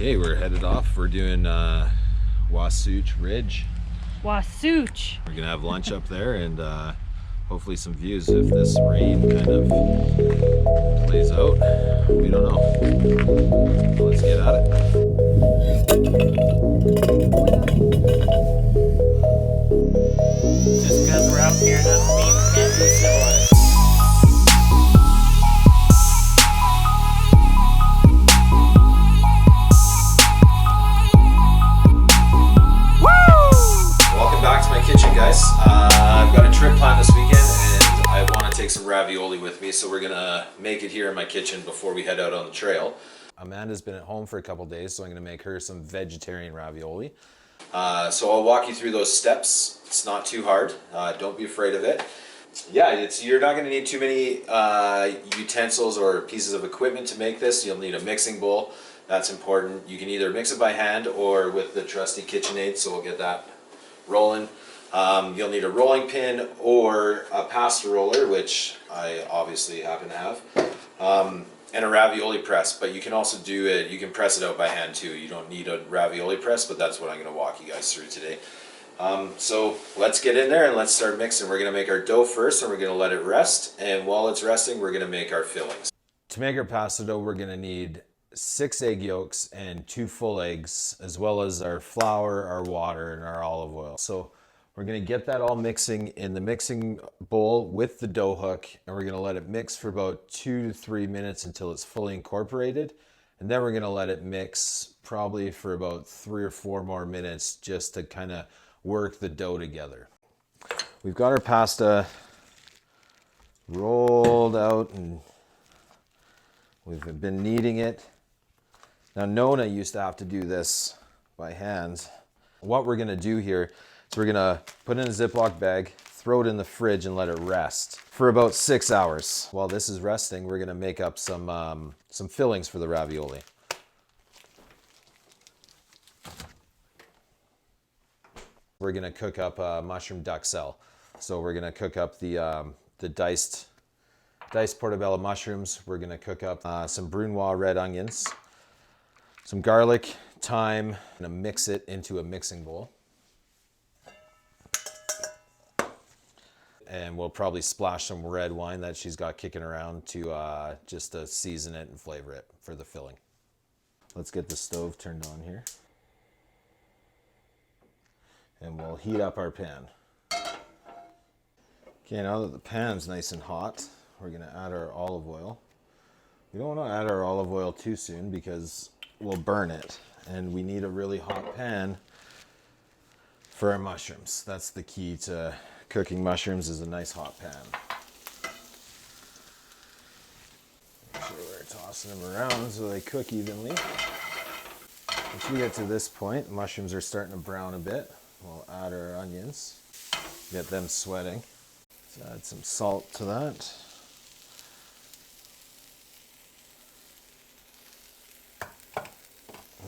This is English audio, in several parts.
Okay, we're headed off. We're doing Wasootch Ridge. Wasootch. We're gonna have lunch up there and hopefully some views if this rain kind of plays out. We don't know. Let's get at it. Just because we're out here doesn't mean we can't be civilized. Back to my kitchen, guys. I've got a trip planned this weekend and I want to take some ravioli with me, so we're gonna make it here in my kitchen before we head out on the trail. Amanda's been at home for a couple days, so I'm gonna make her some vegetarian ravioli. So I'll walk you through those steps. It's not too hard. Don't be afraid of it. Yeah, you're not gonna need too many utensils or pieces of equipment to make this. You'll need a mixing bowl. That's important. You can either mix it by hand or with the trusty KitchenAid, so we'll get that rolling. You'll need a rolling pin or a pasta roller, which I obviously happen to have, and a ravioli press, but you can also do it, you can press it out by hand too. You don't need a ravioli press, but that's what I'm going to walk you guys through today. So let's get in there and let's start mixing. We're going to make our dough first and we're going to let it rest, and while it's resting we're going to make our fillings. To make our pasta dough we're going to need 6 egg yolks and 2 full eggs, as well as our flour, our water, and our olive oil. So we're gonna get that all mixing in the mixing bowl with the dough hook, and we're gonna let it mix for about 2 to 3 minutes until it's fully incorporated. And then we're gonna let it mix probably for about 3 or 4 more minutes just to kind of work the dough together. We've got our pasta rolled out and we've been kneading it. Now Nona used to have to do this by hand. What we're gonna do here is we're gonna put it in a Ziploc bag, throw it in the fridge and let it rest for about 6 hours. While this is resting, we're gonna make up some fillings for the ravioli. We're gonna cook up mushroom duxelle. So we're gonna cook up the diced portobello mushrooms. We're gonna cook up some brunoise red onions, some garlic, thyme. I'm gonna mix it into a mixing bowl. And we'll probably splash some red wine that she's got kicking around to just to season it and flavor it for the filling. Let's get the stove turned on here. And we'll heat up our pan. Okay, now that the pan's nice and hot, we're gonna add our olive oil. We don't want to add our olive oil too soon because we'll burn it, and we need a really hot pan for our mushrooms. That's the key to cooking mushrooms, is a nice hot pan. Make sure we're tossing them around so they cook evenly. Once we get to this point, the mushrooms are starting to brown a bit. We'll add our onions, get them sweating. Let's add some salt to that.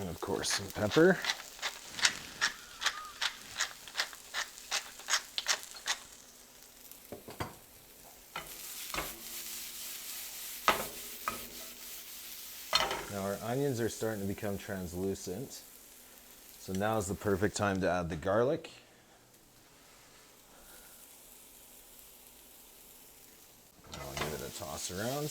And of course some pepper. Now our onions are starting to become translucent. So now is the perfect time to add the garlic. I'll give it a toss around.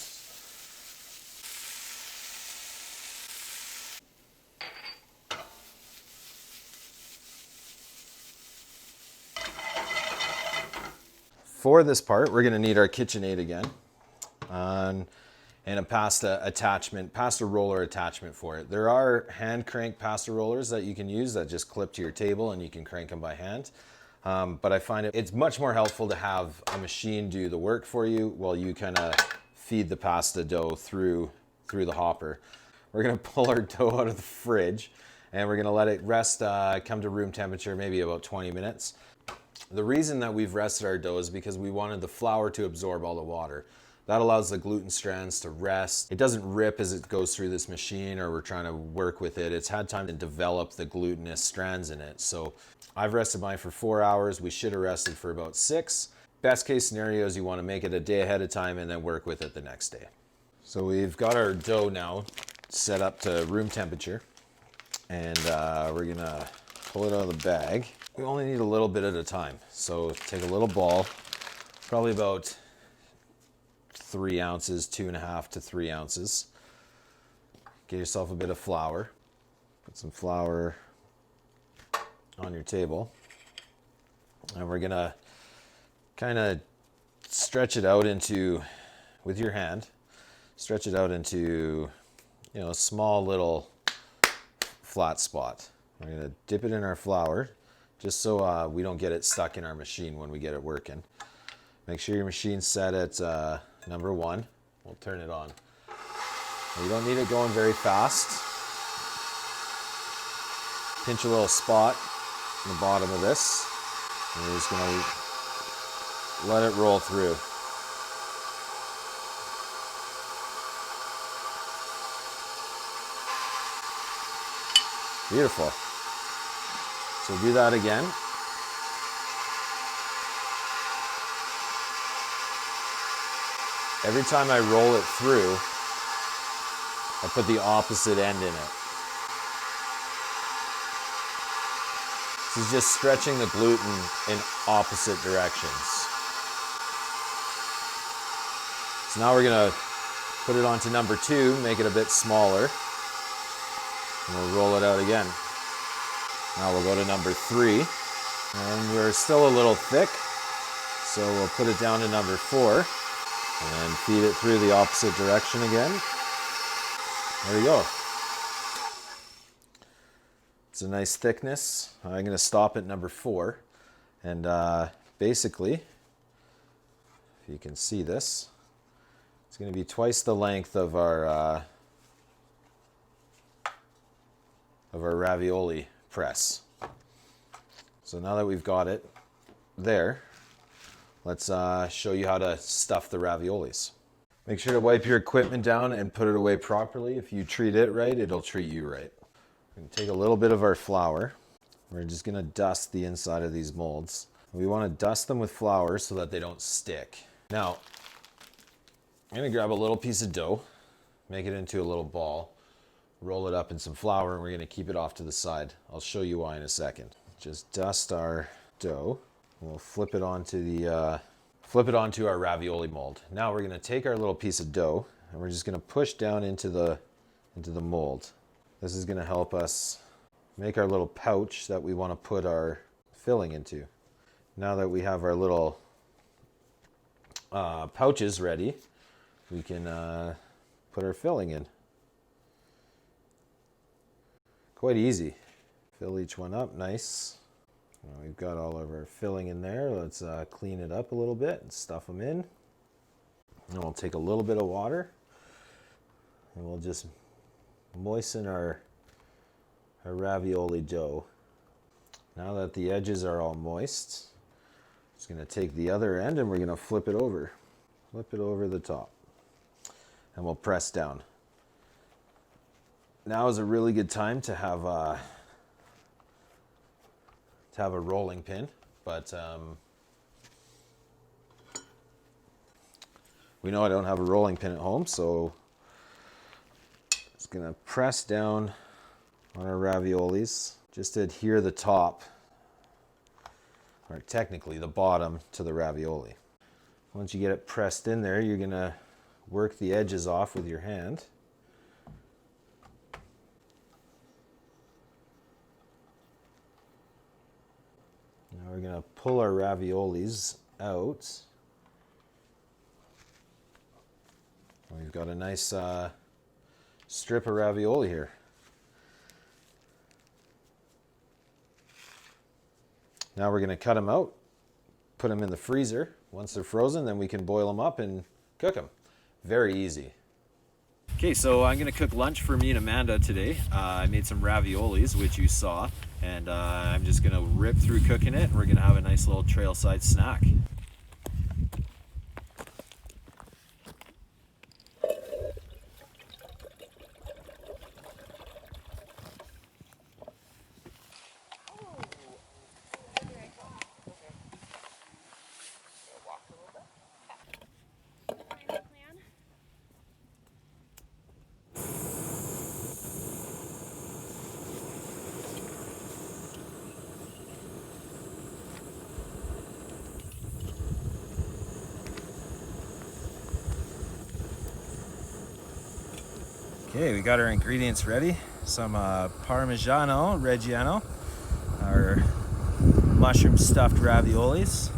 For this part, we're gonna need our KitchenAid again, and a pasta roller attachment for it. There are hand crank pasta rollers that you can use that just clip to your table and you can crank them by hand. But I find it's much more helpful to have a machine do the work for you while you kind of feed the pasta dough through the hopper. We're gonna pull our dough out of the fridge and we're gonna let it rest, come to room temperature, maybe about 20 minutes. The reason that we've rested our dough is because we wanted the flour to absorb all the water. That allows the gluten strands to rest. It doesn't rip as it goes through this machine or we're trying to work with it. It's had time to develop the glutinous strands in it. So I've rested mine for 4 hours. We should have rested for about 6. Best case scenario is you want to make it a day ahead of time and then work with it the next day. So we've got our dough now set up to room temperature. And we're gonna pull it out of the bag. We only need a little bit at a time. So take a little ball, probably about 3 ounces, 2.5 to 3 ounces. Get yourself a bit of flour. Put some flour on your table. And we're gonna kind of stretch it out into, with your hand, stretch it out into, you know, a small little flat spot. We're gonna dip it in our flour just so we don't get it stuck in our machine when we get it working. Make sure your machine's set at number 1. We'll turn it on. You don't need it going very fast. Pinch a little spot in the bottom of this. And we're just gonna let it roll through. Beautiful. So do that again. Every time I roll it through, I put the opposite end in it. This is just stretching the gluten in opposite directions. So now we're gonna put it onto number 2, make it a bit smaller. And we'll roll it out again. Now we'll go to number 3. And we're still a little thick, so we'll put it down to number 4. And feed it through the opposite direction again. There you go. It's a nice thickness. I'm going to stop at number 4. And basically, if you can see this, it's going to be twice the length of our ravioli press. So now that we've got it there, let's show you how to stuff the raviolis. Make sure to wipe your equipment down and put it away properly. If you treat it right, it'll treat you right. We're going to take a little bit of our flour. We're just going to dust the inside of these molds. We want to dust them with flour so that they don't stick. Now, I'm going to grab a little piece of dough, make it into a little ball, roll it up in some flour, and we're going to keep it off to the side. I'll show you why in a second. Just dust our dough. We'll flip it onto our ravioli mold. Now we're going to take our little piece of dough and we're just going to push down into the mold. This is going to help us make our little pouch that we want to put our filling into. Now that we have our little pouches ready, we can put our filling in. Quite easy. Fill each one up nice. We've got all of our filling in there. Let's clean it up a little bit and stuff them in. And we'll take a little bit of water and we'll just moisten our ravioli dough. Now that the edges are all moist, just going to take the other end and we're going to flip it over the top, and we'll press down. Now is a really good time to have a rolling pin, but we know I don't have a rolling pin at home, so just gonna press down on our raviolis, just to adhere the top, or technically the bottom, to the ravioli. Once you get it pressed in there, you're gonna work the edges off with your hand. Now we're going to pull our raviolis out. We've got a nice strip of ravioli here. Now we're going to cut them out, put them in the freezer. Once they're frozen, then we can boil them up and cook them. Very easy. Okay, so I'm going to cook lunch for me and Amanda today. I made some raviolis, which you saw, and I'm just going to rip through cooking it, and we're going to have a nice little trailside snack. Okay, we got our ingredients ready. Some Parmigiano Reggiano, our mushroom stuffed raviolis,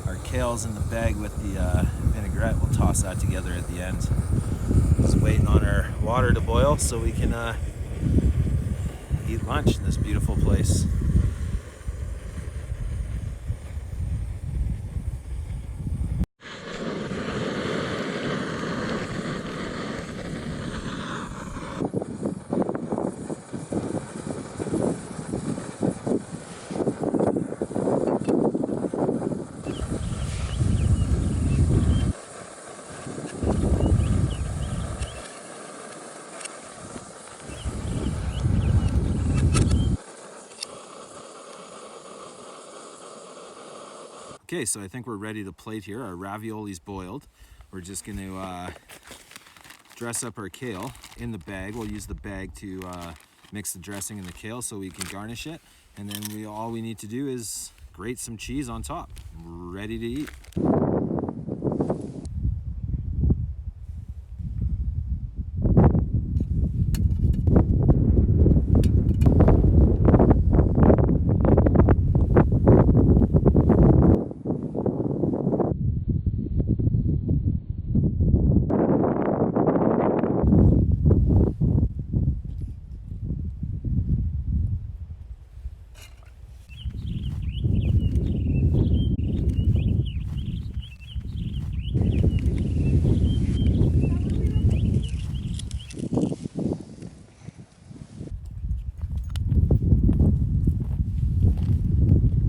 our kale's in the bag with the vinaigrette. We'll toss that together at the end. Just waiting on our water to boil so we can eat lunch in this beautiful place. Okay, so I think we're ready to plate here. Our ravioli's boiled. We're just going to dress up our kale in the bag. We'll use the bag to mix the dressing and the kale so we can garnish it. And then all we need to do is grate some cheese on top. Ready to eat.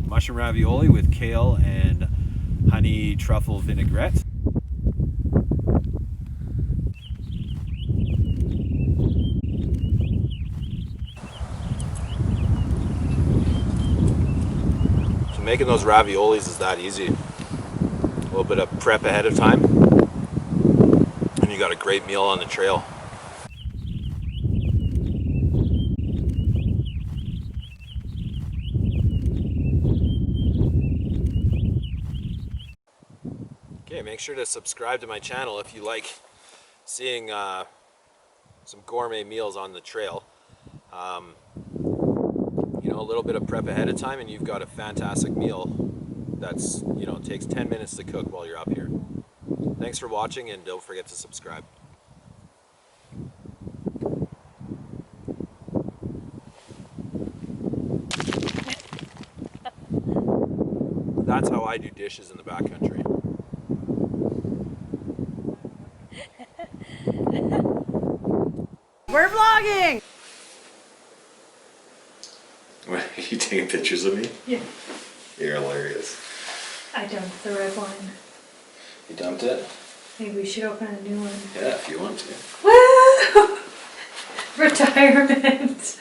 Mushroom ravioli with kale and honey truffle vinaigrette. So making those raviolis is that easy. A little bit of prep ahead of time, and you got a great meal on the trail. Okay, make sure to subscribe to my channel if you like seeing some gourmet meals on the trail. You know, a little bit of prep ahead of time and you've got a fantastic meal that's, you know, takes 10 minutes to cook while you're up here. Thanks for watching and don't forget to subscribe. That's how I do dishes in the backcountry. We're vlogging! Are you taking pictures of me? Yeah. You're hilarious. I dumped the red wine. You dumped it? Maybe we should open a new one. Yeah, if you want to. Woo! Retirement!